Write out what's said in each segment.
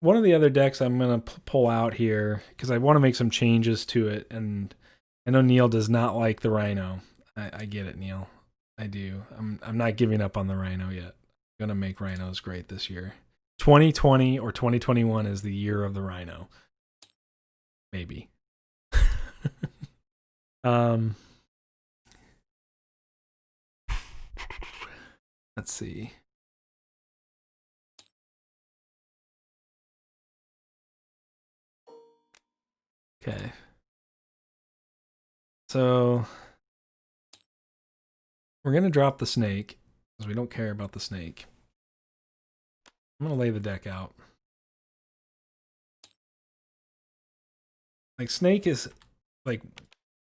one of the other decks I'm gonna pull out here because I want to make some changes to it, and I know Neil does not like the Rhino. I get it, Neil. I do. I'm not giving up on the Rhino yet. I'm gonna make Rhinos great this year. 2020 or 2021 is the year of the Rhino. Maybe. um, let's see. Okay. So we're gonna drop the snake because we don't care about the snake. I'm gonna lay the deck out. Like snake is like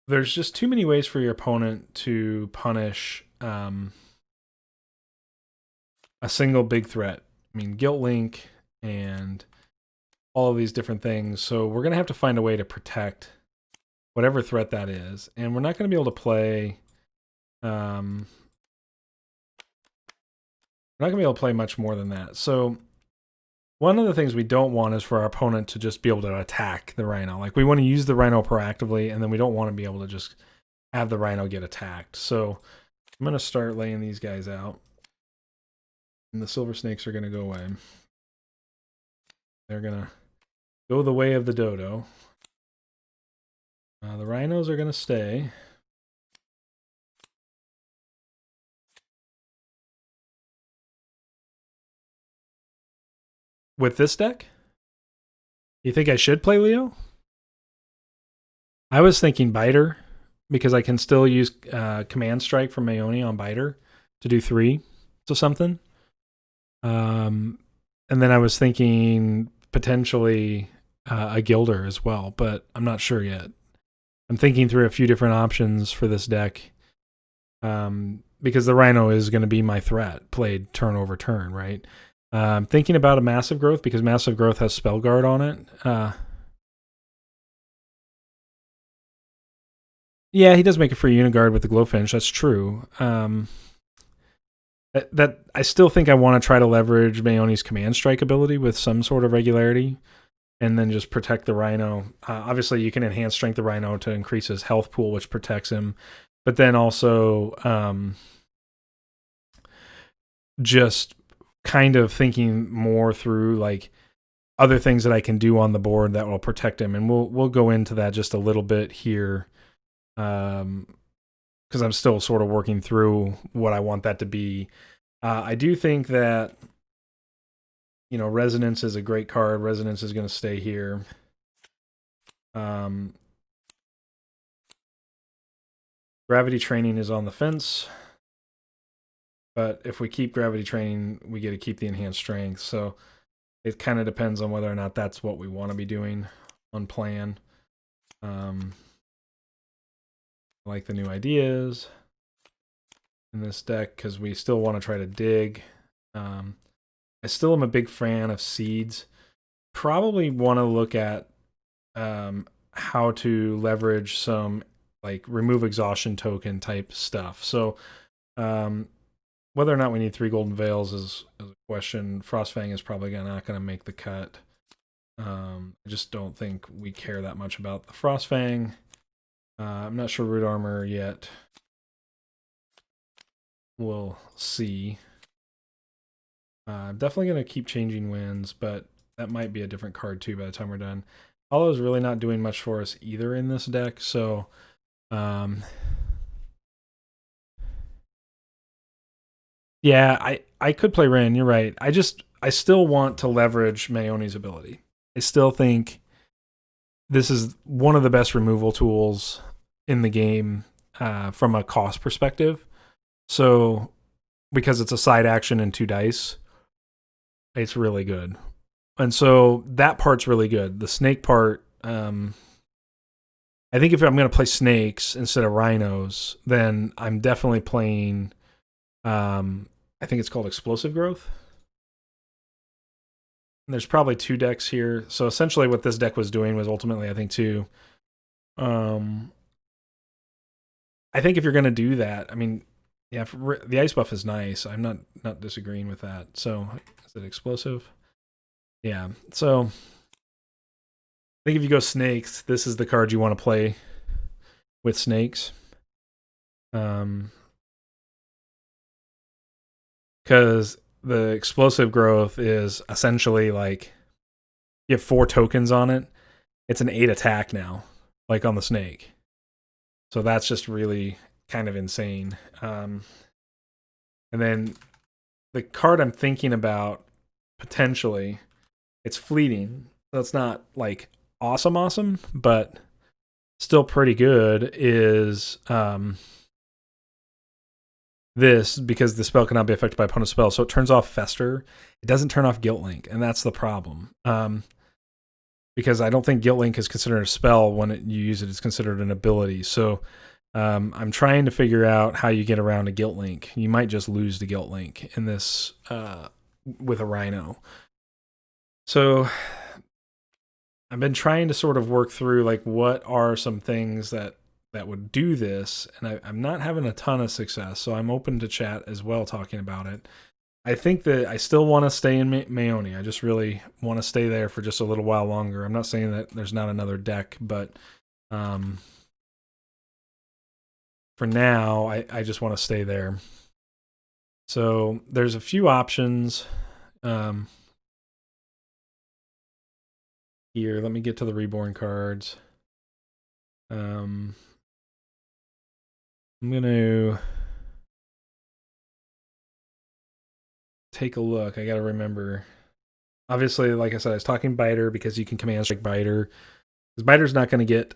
there's just too many ways for your opponent to punish a single big threat. I mean, Guilt Link and all of these different things. So we're going to have to find a way to protect whatever threat that is. And we're not going to be able to play... we're not going to be able to play much more than that. So one of the things we don't want is for our opponent to just be able to attack the Rhino. Like, we want to use the Rhino proactively, and then we don't want to be able to just have the Rhino get attacked. So I'm going to start laying these guys out. And the silver snakes are going to go away. They're going to go the way of the dodo. The rhinos are going to stay. With this deck? You think I should play Leo? I was thinking Biter, because I can still use Command Strike from Maeoni on Biter to do 3 to something. And then I was thinking potentially a Gilder as well, but I'm not sure yet. I'm thinking through a few different options for this deck, because the Rhino is going to be my threat, played turn over turn, right? I'm thinking about a Massive Growth, because Massive Growth has Spell Guard on it. Yeah, he does make a free Uniguard with the Glowfinch, that's true. That I still think I want to try to leverage Maeoni's Command Strike ability with some sort of regularity, and then just protect the Rhino. Obviously, you can enhance Strength the Rhino to increase his health pool, which protects him. But then also just kind of thinking more through like other things that I can do on the board that will protect him, and we'll go into that just a little bit here, because I'm still sort of working through what I want that to be. I do think that, you know, Resonance is a great card. Resonance is going to stay here. Gravity Training is on the fence. But if we keep Gravity Training, we get to keep the Enhanced Strength. So it kind of depends on whether or not that's what we want to be doing on plan. I like the new ideas in this deck because we still want to try to dig. I still am a big fan of Seeds. Probably want to look at how to leverage some like remove exhaustion token type stuff. So whether or not we need 3 golden veils is a question. Frostfang is probably not going to make the cut. I just don't think we care that much about the Frostfang. I'm not sure Root Armor yet. We'll see. I'm definitely going to keep changing winds, but that might be a different card too by the time we're done. Hollow is really not doing much for us either in this deck, so yeah, I could play Rin, you're right. I still want to leverage Maeoni's ability. I still think this is one of the best removal tools in the game from a cost perspective. So, because it's a side action and 2 dice, it's really good. And so that part's really good. The snake part, I think if I'm going to play snakes instead of rhinos, then I'm definitely playing, I think it's called Explosive Growth. And there's probably 2 decks here. So essentially what this deck was doing was ultimately, I think, I think if you're going to do that, I mean, yeah, the ice buff is nice. I'm not disagreeing with that. So is it explosive? Yeah. So I think if you go snakes, this is the card you want to play with snakes. Because the explosive growth is essentially like you have 4 tokens on it. It's an 8 attack now, like on the snake. So that's just really kind of insane. And then the card I'm thinking about potentially, it's fleeting. So it's not like awesome, but still pretty good is this, because the spell cannot be affected by opponent's spell. So it turns off Fester. It doesn't turn off Guilt Link, and that's the problem. Because I don't think Guilt Link is considered a spell when you use it. It's considered an ability. So I'm trying to figure out how you get around a Guilt Link. You might just lose the Guilt Link in this with a Rhino. So I've been trying to sort of work through like what are some things that would do this, and I'm not having a ton of success. So I'm open to chat as well talking about it. I think that I still want to stay in Maeoni. I just really want to stay there for just a little while longer. I'm not saying that there's not another deck, but for now, I just want to stay there. So there's a few options here. Let me get to the Reborn cards. I'm going to take a look. I got to remember. Obviously, like I said, I was talking Biter because you can command strike Biter. Because Biter's not going to get,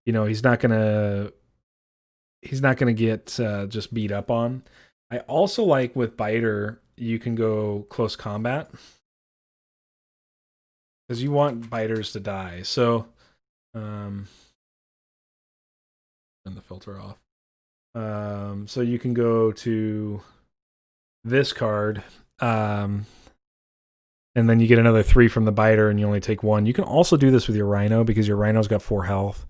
he's not going to get just beat up on. I also like with Biter, you can go close combat. Because you want biters to die. So, turn the filter off. So you can go to this card, and then you get another 3 from the biter, and you only take 1. You can also do this with your Rhino because your Rhino's got 4 health.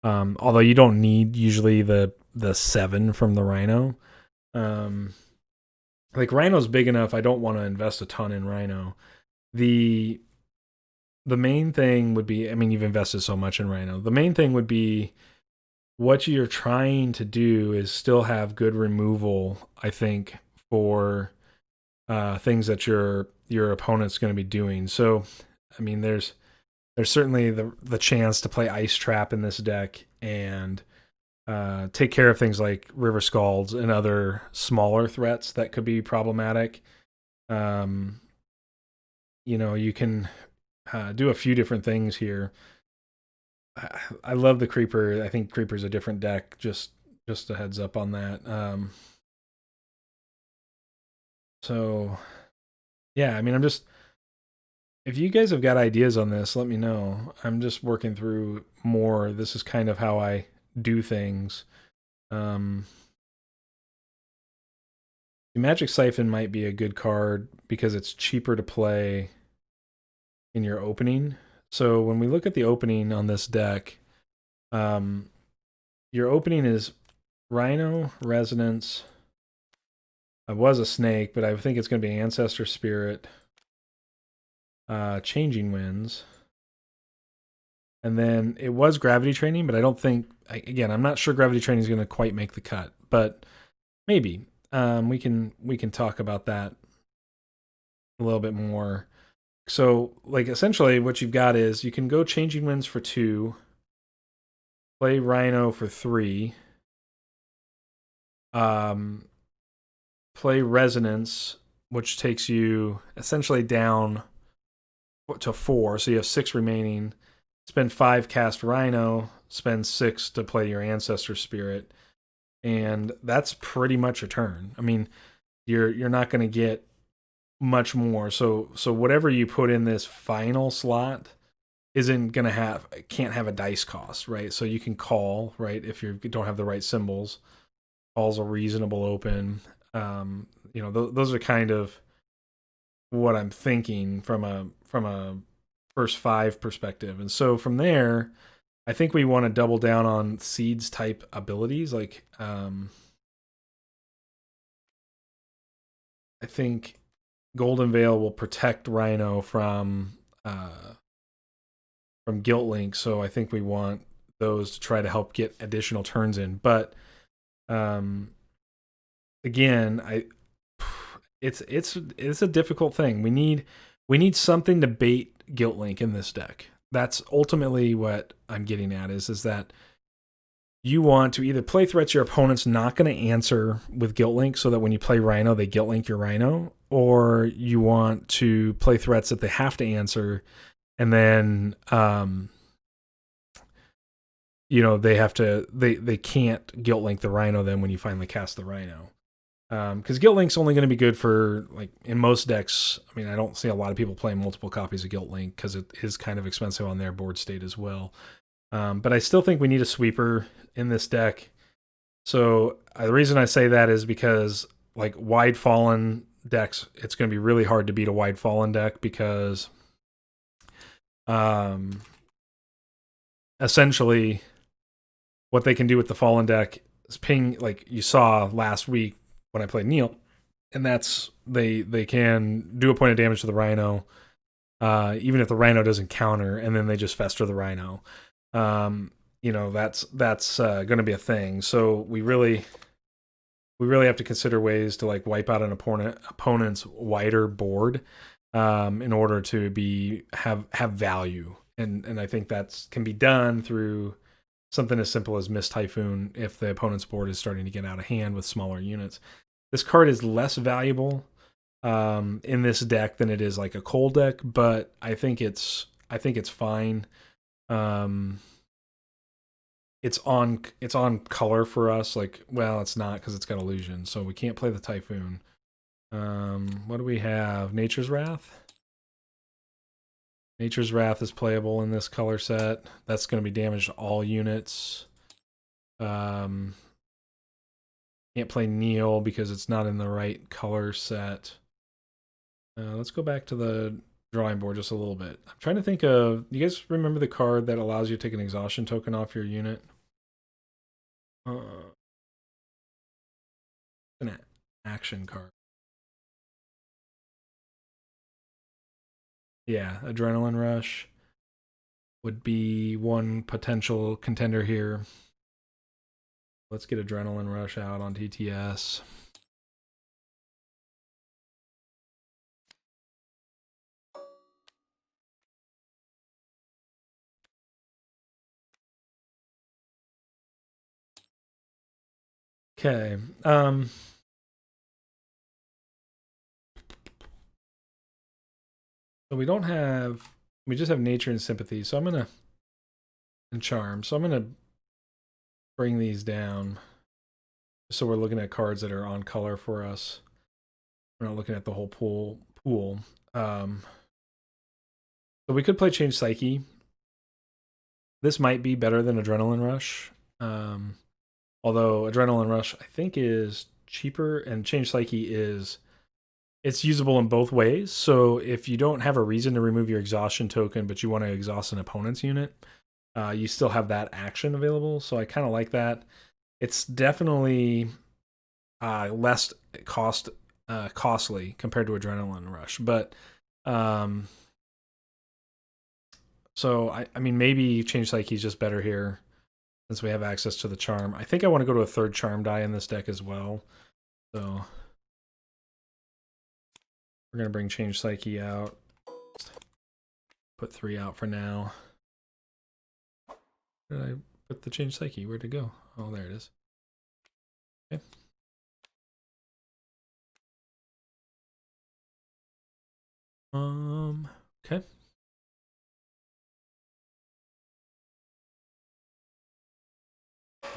Although you don't need usually the 7 from the Rhino. Like Rhino's big enough. I don't want to invest a ton in Rhino. The main thing would be, I mean, you've invested so much in Rhino. The main thing would be what you're trying to do is still have good removal, I think, for things that your opponent's going to be doing. So, I mean, there's certainly the chance to play Ice Trap in this deck and take care of things like River Scalds and other smaller threats that could be problematic. You can do a few different things here. I love the Creeper. I think Creeper's a different deck. Just a heads up on that. So, yeah, I mean, if you guys have got ideas on this, let me know. I'm just working through more. This is kind of how I do things. The Magic Siphon might be a good card because it's cheaper to play in your opening. So when we look at the opening on this deck, your opening is Rhino, Resonance. I was a snake, but I think it's going to be Ancestor Spirit, Changing Winds. And then it was Gravity Training, but I don't think, again, I'm not sure Gravity Training is going to quite make the cut, but maybe. We can talk about that a little bit more. So, like, essentially what you've got is you can go Changing Winds for 2, play Rhino for 3, play Resonance, which takes you essentially down to 4, so you have 6 remaining. Spend 5, cast Rhino, spend 6 to play your Ancestor Spirit, and that's pretty much a turn. I mean, you're not going to get much more. So whatever you put in this final slot can't have a dice cost, right? So you can call, right, if you don't have the right symbols. Call's a reasonable open. Those are kind of what I'm thinking from a first 5 perspective. And so from there, I think we want to double down on Seeds type abilities. Like, I think Golden Veil will protect Rhino from Guilt Link, so I think we want those to try to help get additional turns in. But um, again, it's a difficult thing. We need something to bait Guilt Link in this deck. That's ultimately what I'm getting at is that you want to either play threats your opponent's not going to answer with Guilt Link so that when you play Rhino, they Guilt Link your Rhino, or you want to play threats that they have to answer and then they can't Guilt Link the Rhino then when you finally cast the Rhino. Because Guilt Link's only going to be good for, like, in most decks. I mean, I don't see a lot of people playing multiple copies of Guilt Link because it is kind of expensive on their board state as well. But I still think we need a sweeper in this deck. So the reason I say that is because, like, Wide Fallen decks, it's going to be really hard to beat a Wide Fallen deck because essentially what they can do with the Fallen deck is ping, like you saw last week when I played Neil, and that's they can do a point of damage to the Rhino, even if the Rhino doesn't counter, and then they just fester the Rhino. That's going to be a thing. So we really have to consider ways to, like, wipe out an opponent's wider board in order to have value, and I think that can be done through something as simple as Mist Typhoon if the opponent's board is starting to get out of hand with smaller units. This card is less valuable in this deck than it is like a cold deck, but I think it's fine. It's on color for us. Like, well, it's not because it's got illusion, so we can't play the Typhoon. What do we have? Nature's Wrath. Nature's Wrath is playable in this color set. That's going to be damage to all units. Can't play Neil because it's not in the right color set. Let's go back to the drawing board just a little bit. I'm trying to think of... You guys remember the card that allows you to take an exhaustion token off your unit? An action card. Yeah, Adrenaline Rush would be one potential contender here. Let's get Adrenaline Rush out on TTS. Okay. So we just have Nature and Sympathy. So and Charm. So I'm gonna bring these down. So we're looking at cards that are on color for us. We're not looking at the whole pool. So we could play Change Psyche. This might be better than Adrenaline Rush. Although Adrenaline Rush, I think, is cheaper, and Change Psyche it's usable in both ways. So if you don't have a reason to remove your exhaustion token, but you want to exhaust an opponent's unit, you still have that action available. So I kind of like that. It's definitely less costly compared to Adrenaline Rush, but so I mean, maybe Change Psyche is just better here since we have access to the charm. I think I want to go to a third charm die in this deck as well. So we're going to bring Change Psyche out. Put 3 out for now. Where did I put the Change Psyche? Where'd it go? Oh, there it is. Okay. Okay.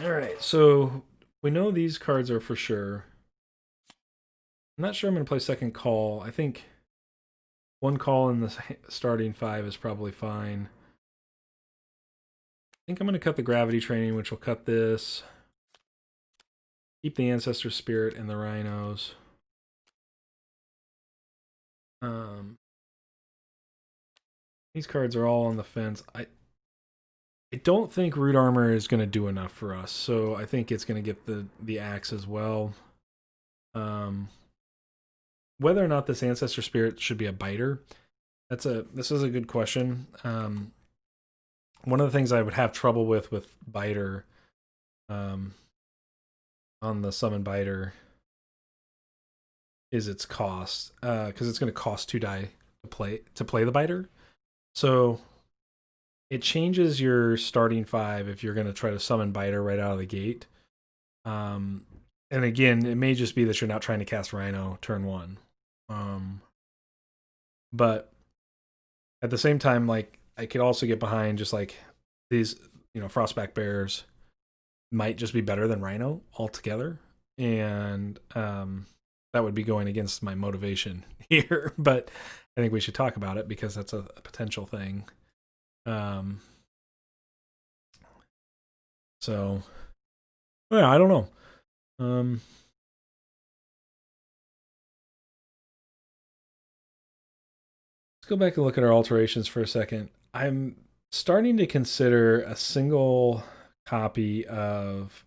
All right, so we know these cards are for sure. I'm not sure I'm going to play second call. I think one call in the starting 5 is probably fine. I think I'm going to cut the Gravity Training, which will cut this. Keep the Ancestor Spirit and the Rhinos. These cards are all on the fence. I don't think Root Armor is going to do enough for us, so I think it's going to get the axe as well. whether or not this ancestor spirit should be a biter, this is a good question. One of the things I would have trouble with biter, um, on the summon biter, is its cost, because it's going to cost 2 die to play the biter. So it changes your starting 5 if you're going to try to summon biter right out of the gate. And again, it may just be that you're not trying to cast Rhino turn 1. But at the same time, like, I could also get behind just like these, Frostback Bears might just be better than Rhino altogether. And that would be going against my motivation here. But I think we should talk about it because that's a potential thing. So, yeah, I don't know. Let's go back and look at our alterations for a second. I'm starting to consider a single copy of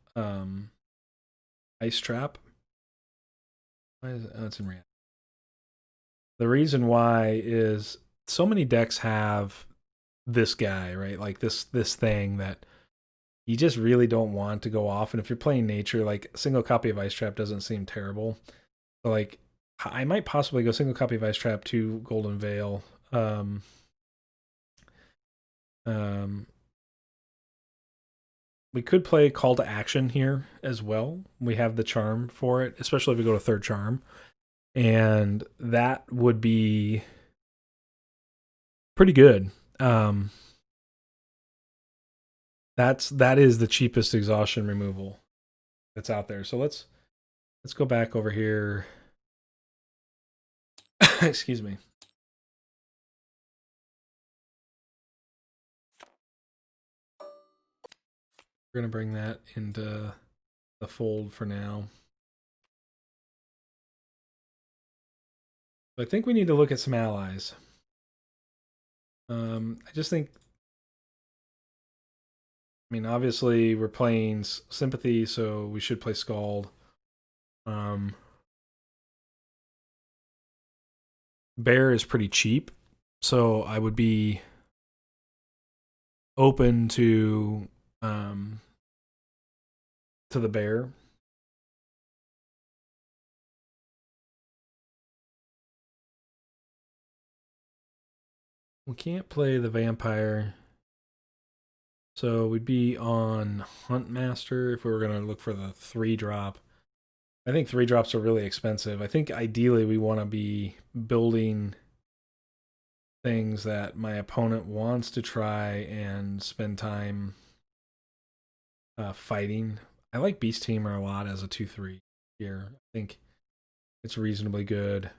Ice Trap. Why is it? Oh, it's in reality. The reason why is so many decks have this guy, right? Like this thing that you just really don't want to go off. And if you're playing nature, like a single copy of Ice Trap doesn't seem terrible. So like I might possibly go single copy of Ice Trap to Golden Veil. We could play Call to Action here as well. We have the charm for it, especially if we go to third charm. And that would be pretty good. That is the cheapest exhaustion removal that's out there. So let's go back over here. Excuse me. We're going to bring that into the fold for now. I think we need to look at some allies. I just think, I mean, obviously we're playing Sympathy, so we should play Scald. Bear is pretty cheap, so I would be open to the bear. We can't play the vampire, so we'd be on Huntmaster if we were going to look for the 3-drop. I think 3-drops are really expensive. I think ideally we want to be building things that my opponent wants to try and spend time fighting. I like Beast Tamer a lot as a 2/3 here. I think it's reasonably good.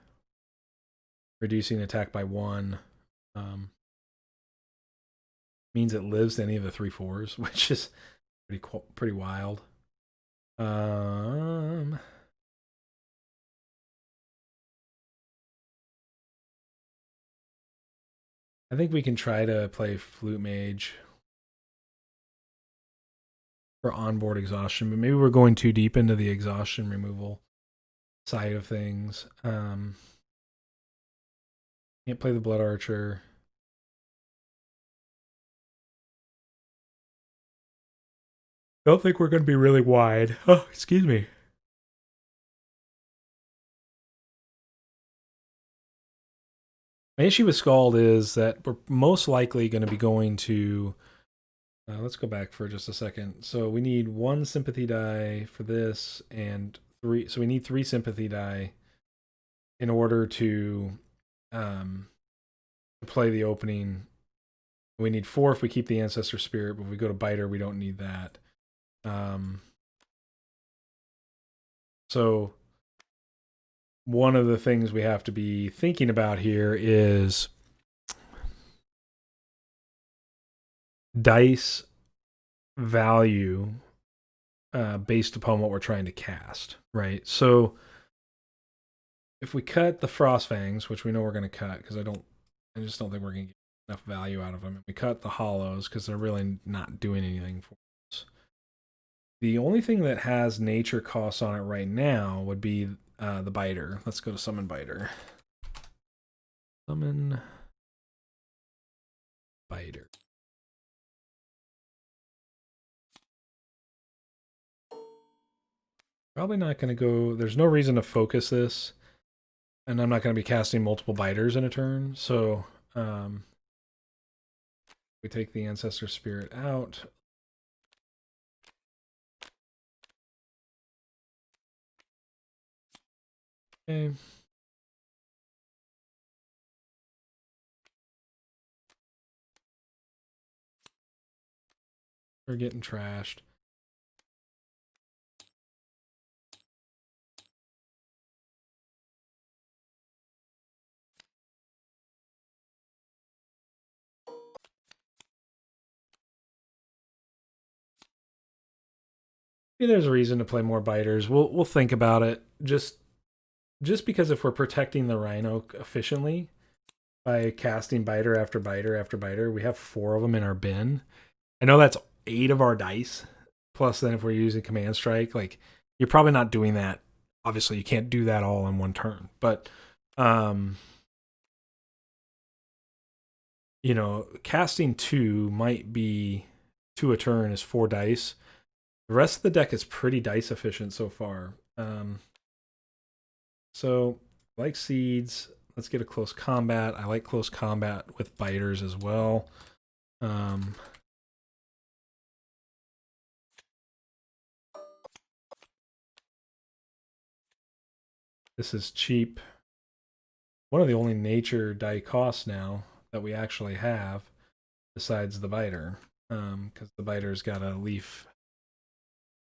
Reducing attack by 1. Means it lives to any of the 3/4s, which is pretty wild. I think we can try to play Flute Mage for onboard exhaustion, but maybe we're going too deep into the exhaustion removal side of things. Can't play the Blood Archer. Don't think we're going to be really wide. Oh, excuse me. My issue with Scald is that we're most likely going to be going to... let's go back for just a second. So we need 1 sympathy die for this, and 3. So we need 3 sympathy die in order to play the opening. We need 4 if we keep the Ancestor Spirit, but if we go to Biter, we don't need that. So one of the things we have to be thinking about here is dice value based upon what we're trying to cast, right? So if we cut the Frostfangs, which we know we're going to cut because I just don't think we're going to get enough value out of them. We cut the Hollows because they're really not doing anything for us. The only thing that has nature costs on it right now would be the biter. Let's go to summon biter. Summon biter. Probably not going to go. There's no reason to focus this, and I'm not going to be casting multiple biters in a turn. So we take the ancestor spirit out. Okay. We're getting trashed. Maybe there's a reason to play more biters. We'll think about it. Just because if we're protecting the Rhino efficiently by casting biter after biter after biter, we have 4 of them in our bin. I know that's 8 of our dice. Plus, then if we're using command strike, like you're probably not doing that. Obviously, you can't do that all in one turn. But you know, casting 2 might be 2 a turn is 4 dice. The rest of the deck is pretty dice efficient so far. So, like seeds, let's get a close combat. I like close combat with biters as well. This is cheap. One of the only nature die costs now that we actually have, besides the biter, because the biter's got a leaf.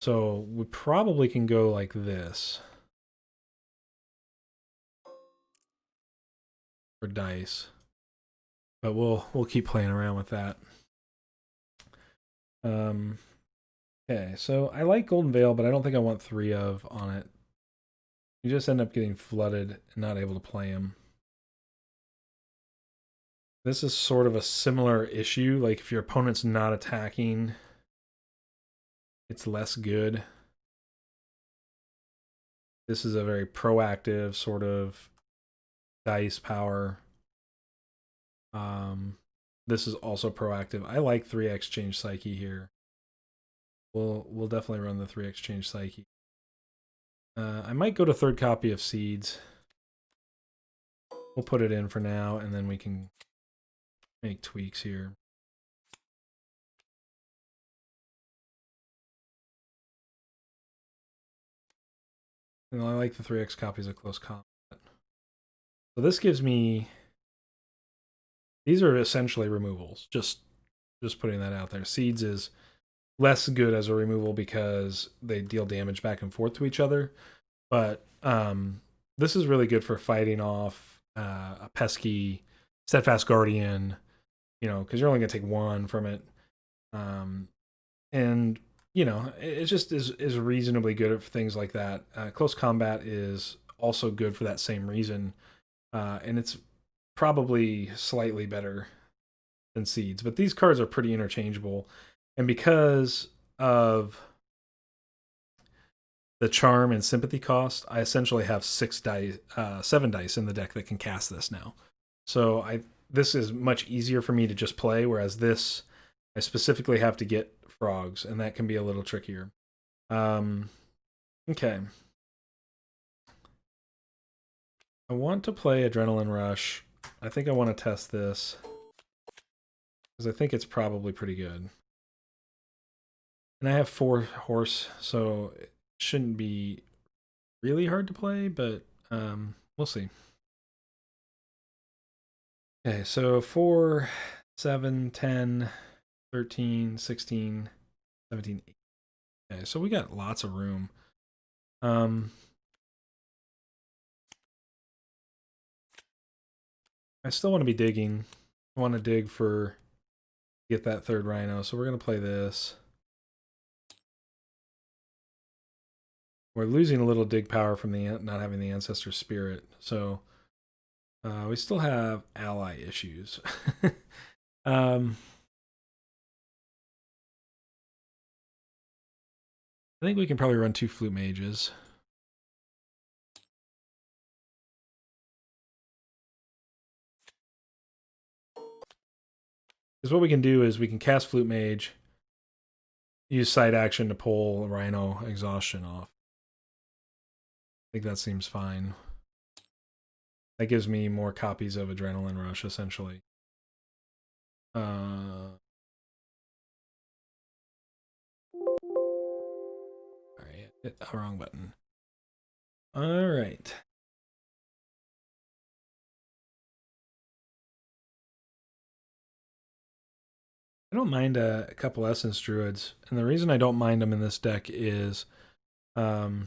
So we probably can go like this for dice, but we'll keep playing around with that. Okay, so I like Golden Veil, but I don't think I want 3 of on it. You just end up getting flooded and not able to play him. This is sort of a similar issue. Like if your opponent's not attacking, it's less good. This is a very proactive sort of dice power. This is also proactive. I like 3 exchange psyche here. We'll definitely run the 3 exchange psyche. I might go to third copy of seeds. We'll put it in for now, and then we can make tweaks here. And I like the 3x copies of close combat. So this gives me... These are essentially removals. Just putting that out there. Seeds is less good as a removal because they deal damage back and forth to each other. But this is really good for fighting off a pesky Steadfast Guardian, you know, because you're only going to take 1 from it. And, you know, it just is reasonably good for things like that. Close combat is also good for that same reason. And it's probably slightly better than seeds. But these cards are pretty interchangeable. And because of the charm and sympathy cost, I essentially have 7 dice in the deck that can cast this now. So this is much easier for me to just play, whereas this I specifically have to get frogs, and that can be a little trickier. Okay. I want to play Adrenaline Rush. I think I want to test this because I think it's probably pretty good. And I have 4 horse, so it shouldn't be really hard to play, but we'll see. Okay, so 4, 7, 10, 13, 16, 17, 18. Okay, so we got lots of room. I still want to be digging. I want to dig for get that 3rd Rhino, so we're going to play this. We're losing a little dig power from the not having the Ancestor Spirit, so we still have ally issues. I think we can probably run 2 Flute Mages. Because what we can do is we can cast Flute Mage, use side action to pull Rhino Exhaustion off. I think that seems fine. That gives me more copies of Adrenaline Rush, essentially. Alright, hit the wrong button. Alright. I don't mind a couple Essence Druids, and the reason I don't mind them in this deck is you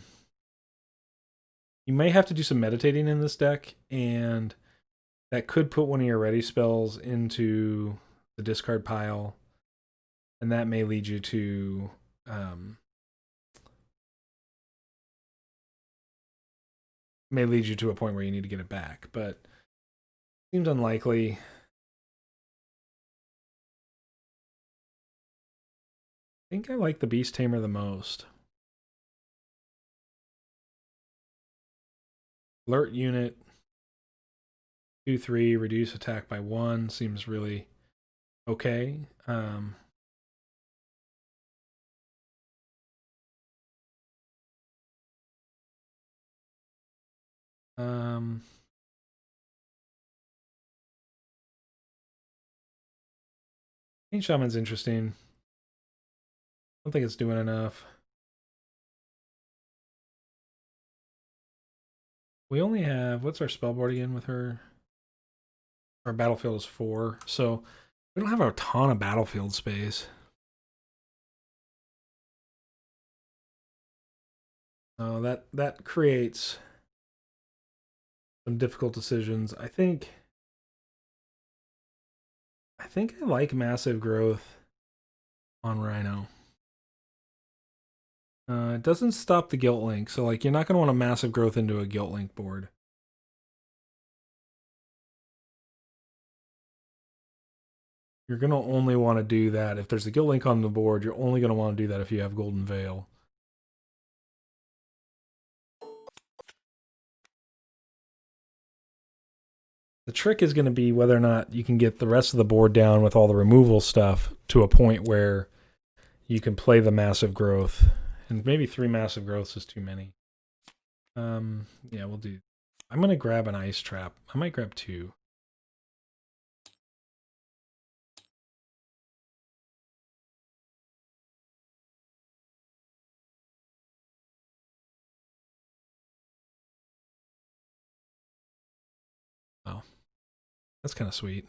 may have to do some meditating in this deck, and that could put one of your ready spells into the discard pile, and that may lead you to a point where you need to get it back, but seems unlikely. I think I like the Beast Tamer the most. Alert unit 2/3, reduce attack by 1 seems really okay. Pain Shaman's interesting. I don't think it's doing enough. We only have, what's our spell board again with her? Our battlefield is 4, so we don't have a ton of battlefield space. That creates some difficult decisions. I think I like Massive Growth on Rhino. It doesn't stop the Guilt Link, so like you're not going to want a Massive Growth into a Guilt Link board. You're going to only want to do that if there's a Guilt Link on the board. You're only going to want to do that if you have Golden Veil. The trick is going to be whether or not you can get the rest of the board down with all the removal stuff to a point where you can play the Massive Growth. And maybe 3 Massive Growths is too many. Yeah, we'll do. I'm going to grab an Ice Trap. I might grab 2. Oh, that's kind of sweet.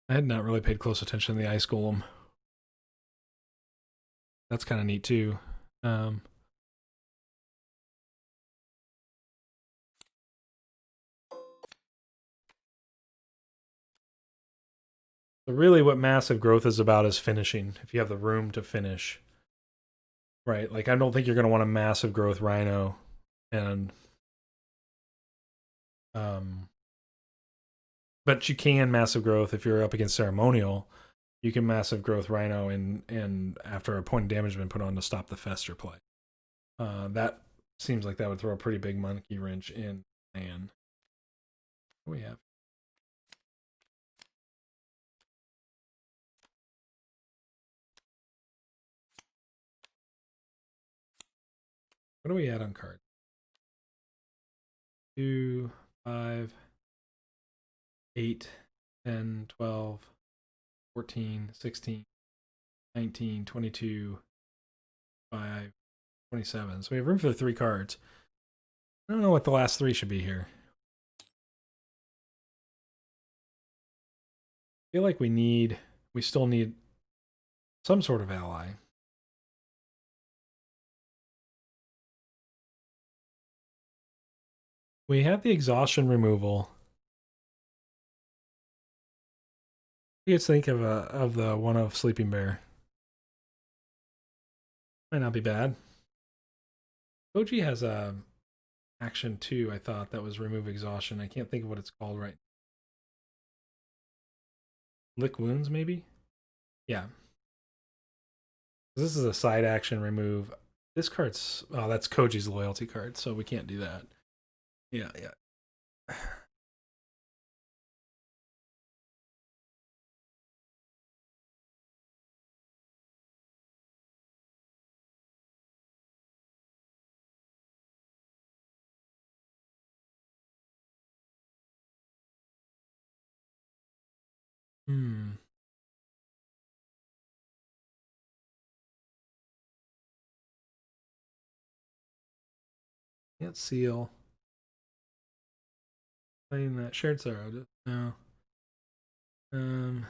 I had not really paid close attention to the Ice Golem. That's kind of neat too. So really what Massive Growth is about is finishing, if you have the room to finish. Right, like I don't think you're going to want a Massive Growth Rhino, and but you can Massive Growth if you're up against Ceremonial. You can Massive Growth Rhino and after a point of damage has been put on to stop the Fester play. That seems like that would throw a pretty big monkey wrench in. And what do we have? What do we add on card? 2, 5, 8, 10, 12, 14, 16, 19, 22, 5, 27. So we have room for 3 cards. I don't know what the last 3 should be here. I feel like we still need some sort of ally. We have the exhaustion removal. You guys think of the one of Sleeping Bear? Might not be bad. Koji has a action too. I thought that was remove exhaustion. I can't think of what it's called right. Lick wounds, maybe. Yeah. This is a side action remove. This card's that's Koji's loyalty card, so we can't do that. Yeah, yeah. Hmm. Can't seal. Playing that shared sorrow. No. Um.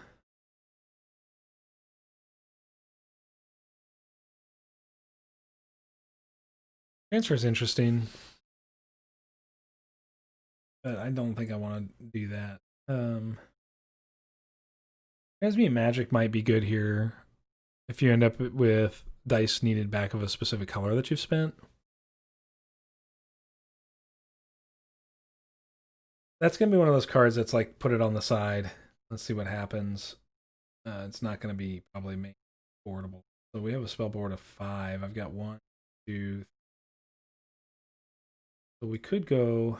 Transfer is interesting, but I don't think I want to do that. Transmute Magic might be good here if you end up with dice needed back of a specific color that you've spent. That's gonna be one of those cards that's like put it on the side. Let's see what happens. It's not gonna be probably made affordable. So we have a spell board of 5. I've got 1, 2. So we could go.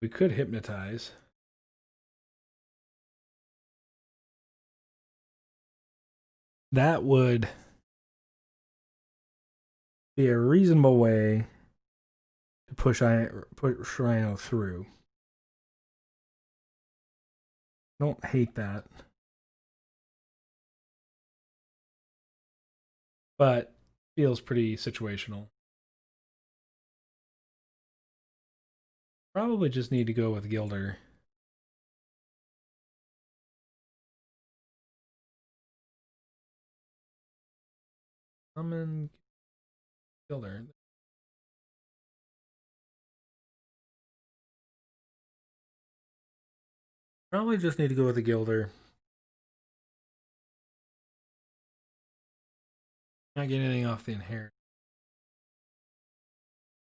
We could hypnotize. That would be a reasonable way to push Rhino through. I don't hate that, but feels pretty situational. Probably just need to go with Gilder. Summon Gilder. Probably just need to go with the Gilder. Not get anything off the inherit.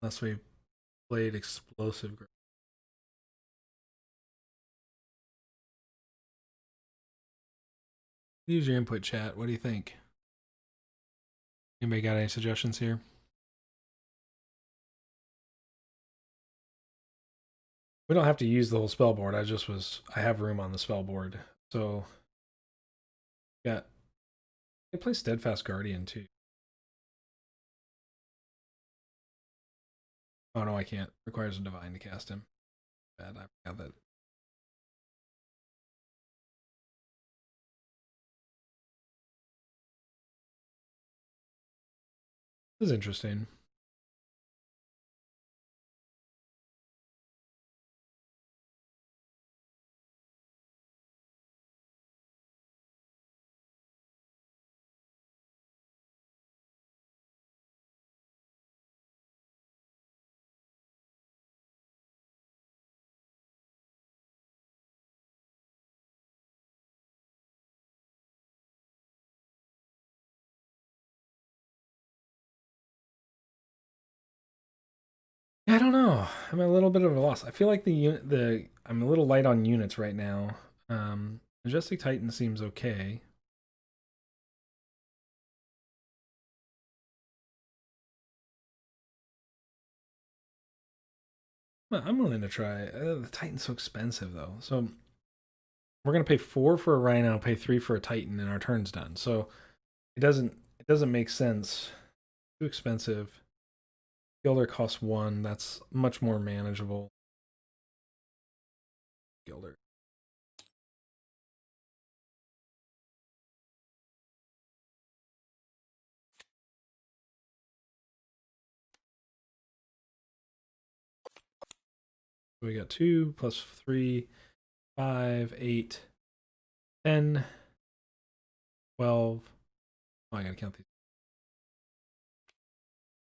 Unless we played explosive. Use your input, chat. What do you think? Anybody got any suggestions here? We don't have to use the whole spell board. I have room on the spell board. So got they play Steadfast Guardian too. Oh no, I can't. Requires a divine to cast him. Bad, I forgot that. This is interesting. I don't know. I'm a little bit of a loss. I feel like I'm a little light on units right now. Majestic Titan seems okay. Well, I'm willing to try. The Titan's so expensive though. So we're gonna pay 4 for a Rhino, pay 3 for a Titan, and our turn's done. So it doesn't make sense. Too expensive. Gilder costs 1. That's much more manageable. Gilder. We got 2 plus 3, 5, 8, 10, 12. Oh, I gotta count these.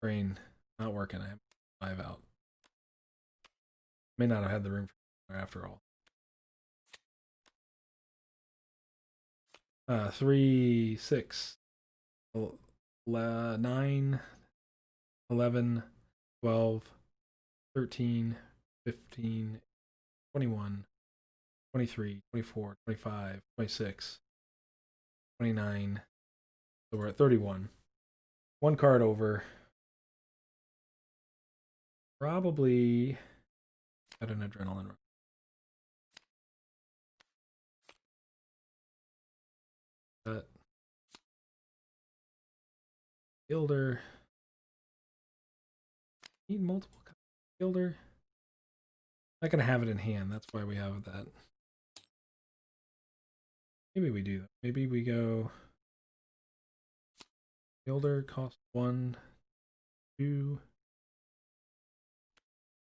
Brain not working. I have 5 out. May not have had the room for after all. 3, 6, 9, 11, 12, 13, 15, 21, 23, 24, 25, 26, 29. So we're at 31. 1 card over. Probably at an adrenaline run. Gilder. Need multiple Gilder. Not gonna have it in hand. That's why we have that. Maybe we do. Maybe we go. Gilder cost 1, 2.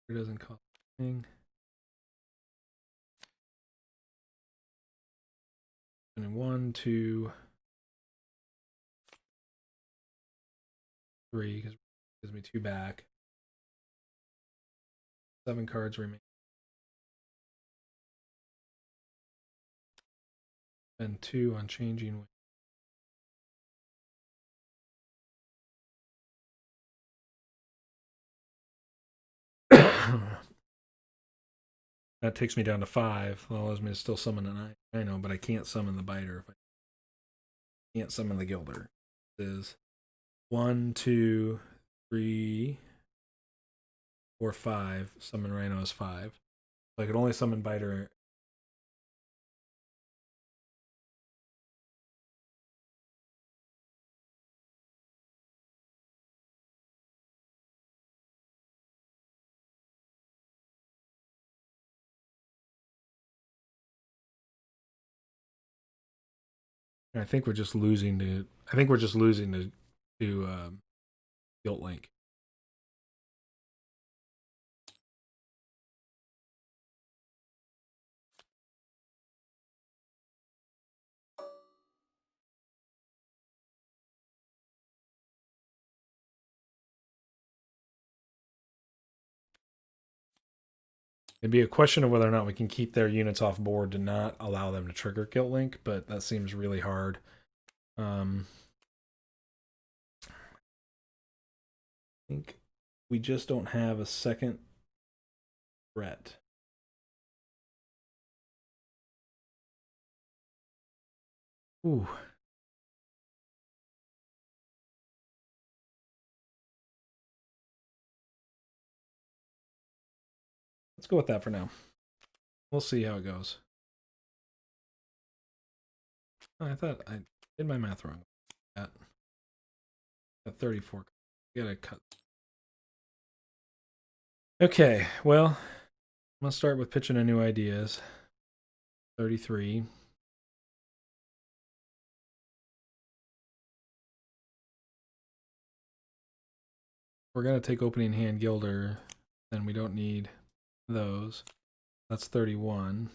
It doesn't cost anything. And 1, 2, 3 because it gives me 2 back. 7 cards remain. And 2 on changing. That takes me down to 5. That allows me to still summon an Rhino, but I can't summon the biter. If I can't summon the Gilder. This is 1, 2, 3, 4, 5. Summon Rhino is 5. So I could only summon biter. I think we're just losing to. I think we're just losing to Guilt Link. It'd be a question of whether or not we can keep their units off board to not allow them to trigger Guilt Link, but that seems really hard. I think we just don't have a second threat. Ooh. Let's go with that for now. We'll see how it goes. I thought I did my math wrong. Got 34. Gotta cut. Okay, well, I'm gonna start with pitching a new ideas. 33. We're gonna take opening hand Gilder, then we don't need those. That's 31.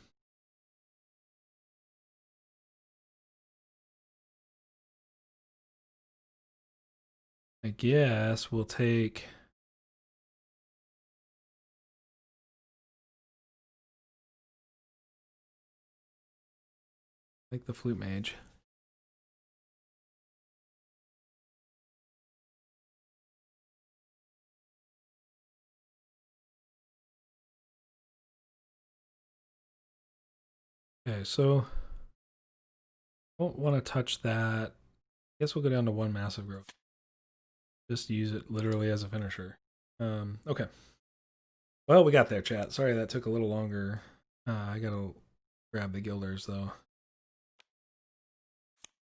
I guess we'll take the Flute Mage. Okay, so won't want to touch that. I guess we'll go down to 1 massive growth. Just use it literally as a finisher. Okay. Well, we got there, chat. Sorry that took a little longer. I gotta grab the Gilders though.